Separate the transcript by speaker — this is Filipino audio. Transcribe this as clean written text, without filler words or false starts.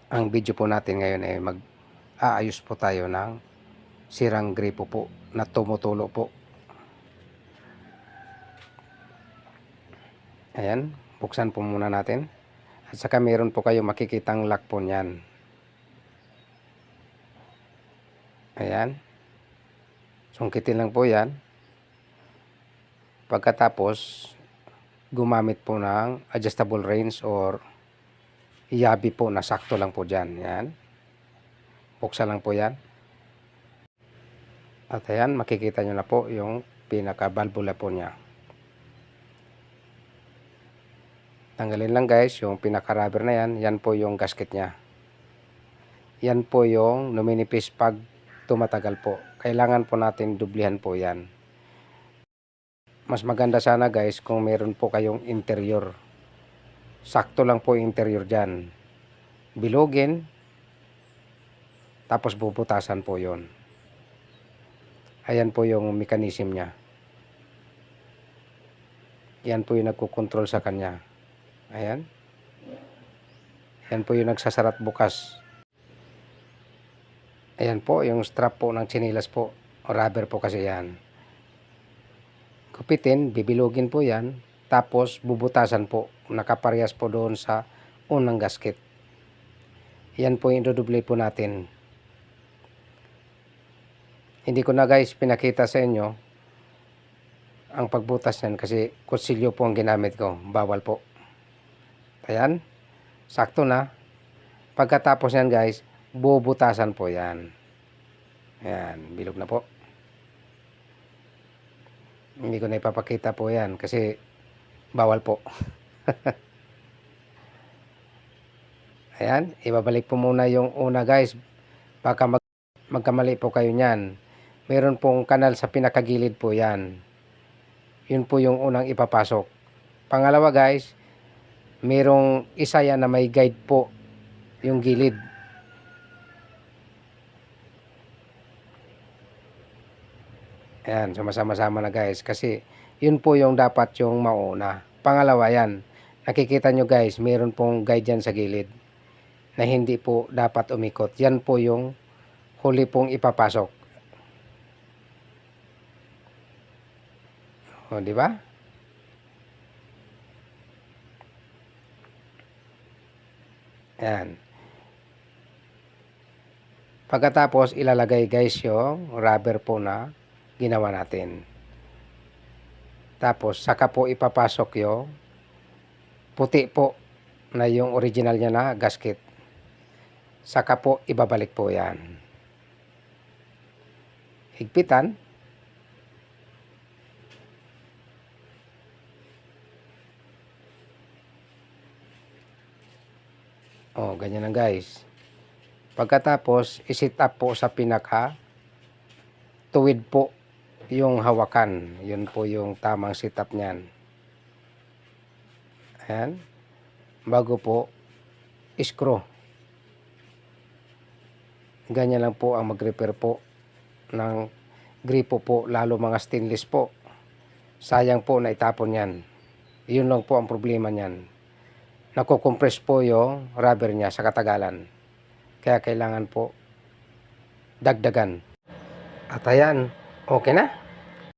Speaker 1: Ang video po natin ngayon ay mag-aayos po tayo ng sirang gripo po na tumutulo po. Ayan, buksan po muna natin. At saka meron po kayo makikitang lock po niyan. Ayan. Sungkitin lang po yan. Pagkatapos, gumamit po ng adjustable range or iyabi po na sakto lang po dyan. Ayan. Buksan lang po yan. At ayan, makikita nyo na po yung pinaka-valvula po niya. Tanggalin lang guys yung pinaka-rubber na yan. Yan po yung gasket niya. Yan po yung numinipis pag tumatagal po. Kailangan po natin dublihan po yan. Mas maganda sana guys kung meron po kayong interior. Sakto lang po yung interior dyan. Bilogin. Tapos bubutasan po yon. Ayan po yung mechanism niya. Yan po yung nagkukontrol sa kanya. Ayan. Yan po yung nagsasarat bukas. Ayan po yung strap po ng chinilas po. O rubber po kasi yan. Gupitin, bibilogin po yan. Tapos bubutasan po. Nakaparehas po doon sa unang gasket. Yan po yung idodoble po natin. Hindi ko na guys pinakita sa inyo ang pagbutas yan kasi kutsilyo po ang ginamit ko. Bawal po. Ayan. Sakto na. Pagkatapos yan guys, bubutasan po yan. Ayan. Bilog na po. Hindi ko na ipapakita po yan kasi bawal po. Ayan. Ibabalik po muna yung una guys. Baka magkamali po kayo niyan. Meron pong kanal sa pinakagilid po yan. Yun po yung unang ipapasok. Pangalawa guys, merong isa yan na may guide po yung gilid. Ayan, sumasama-sama na guys kasi yun po yung dapat yung mauna. Pangalawa yan, nakikita nyo guys, meron pong guide yan sa gilid na hindi po dapat umikot. Yan po yung huli pong ipapasok. O, di ba? Ayan. Pagkatapos ilalagay guys yung rubber po na ginawa natin. Tapos saka po ipapasok yung puti po na yung original niya na gasket. Saka po ibabalik po yan. Higpitan. O, ganyan lang guys. Pagkatapos, isit up po sa pinaka tuwid po yung hawakan. Yun po yung tamang sit up niyan. Ayan. Bago po, screw. Ganyan lang po ang mag-repair po ng gripo po, lalo mga stainless po. Sayang po na itapon yan. Yun lang po ang problema niyan. Nakukompress po yung rubber niya sa katagalan. Kaya kailangan po dagdagan. At ayan, okay na.